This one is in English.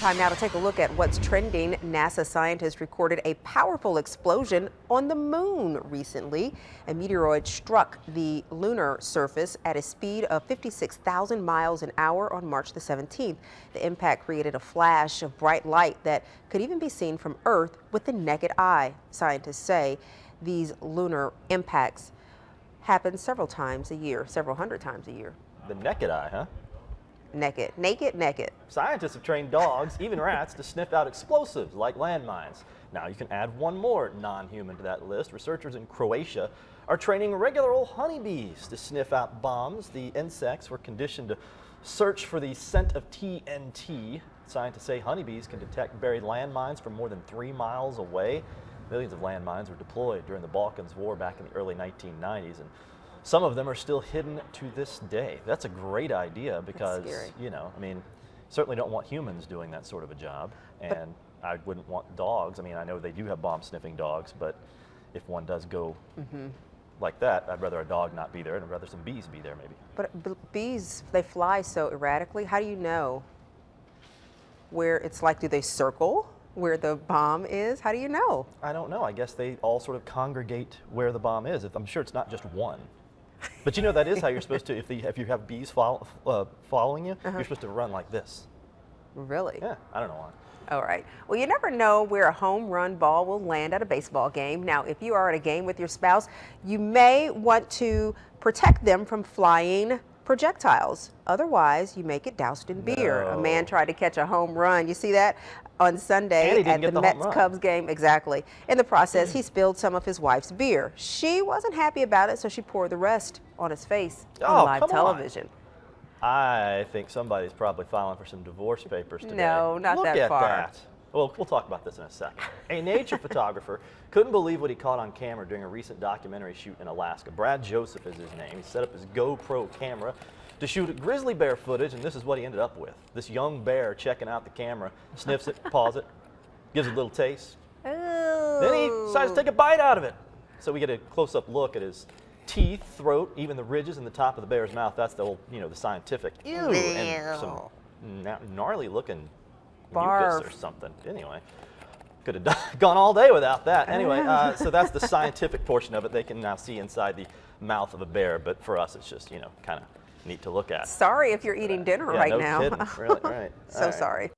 Time now to take a look at what's trending. NASA scientists recorded a powerful explosion on the moon recently. A meteoroid struck the lunar surface at a speed of 56,000 miles an hour on March the 17th. The impact created a flash of bright light that could even be seen from Earth with the naked eye. Scientists say these lunar impacts happen several times a year, several hundred times a year. The naked eye, huh? Naked. Scientists have trained dogs, even rats, to sniff out explosives like landmines. Now you can add one more non-human to that list. Researchers in Croatia are training regular old honeybees to sniff out bombs. The insects were conditioned to search for the scent of TNT. Scientists say honeybees can detect buried landmines from more than 3 miles away. Millions of landmines were deployed during the Balkans War back in the early 1990s, and some of them are still hidden to this day. That's a great idea because, you know, I mean, certainly don't want humans doing that sort of a job, and I wouldn't want dogs. I mean, I know they do have bomb-sniffing dogs, but if one does go like that, I'd rather a dog not be there, and I'd rather some bees be there maybe. But bees, they fly so erratically. How do you know where it's like, do they circle where the bomb is? How do you know? I don't know. I guess they all sort of congregate where the bomb is. I'm sure it's not just one. But you know, that is how you're supposed to, if you have bees following you, you're supposed to run like this. Really? Yeah, I don't know why. All right. Well, you never know where a home run ball will land at a baseball game. Now, if you are at a game with your spouse, you may want to protect them from flying projectiles. Otherwise, you may get doused in beer. A man tried to catch a home run. You see that on Sunday at the Mets-Cubs game? Exactly. In the process, he spilled some of his wife's beer. She wasn't happy about it, so she poured the rest on his face on live television. I think somebody's probably filing for some divorce papers today. No, not that far. Look at that. Well, we'll talk about this in a second. A nature photographer couldn't believe what he caught on camera during a recent documentary shoot in Alaska. Brad Joseph is his name. He set up his GoPro camera to shoot grizzly bear footage, and this is what he ended up with. This young bear checking out the camera, sniffs it, paws it, gives it a little taste. Ooh. Then he decides to take a bite out of it. So we get a close-up look at his teeth, throat, even the ridges in the top of the bear's mouth. That's the old, you know, the scientific. Ew. And some gnarly-looking mucus or something. Anyway, could have gone all day without that. Anyway, so that's the scientific portion of it. They can now see inside the mouth of a bear, but for us, it's just, you know, kind of neat to look at. Sorry if you're eating dinner right no now. Kidding. Really, right. So sorry.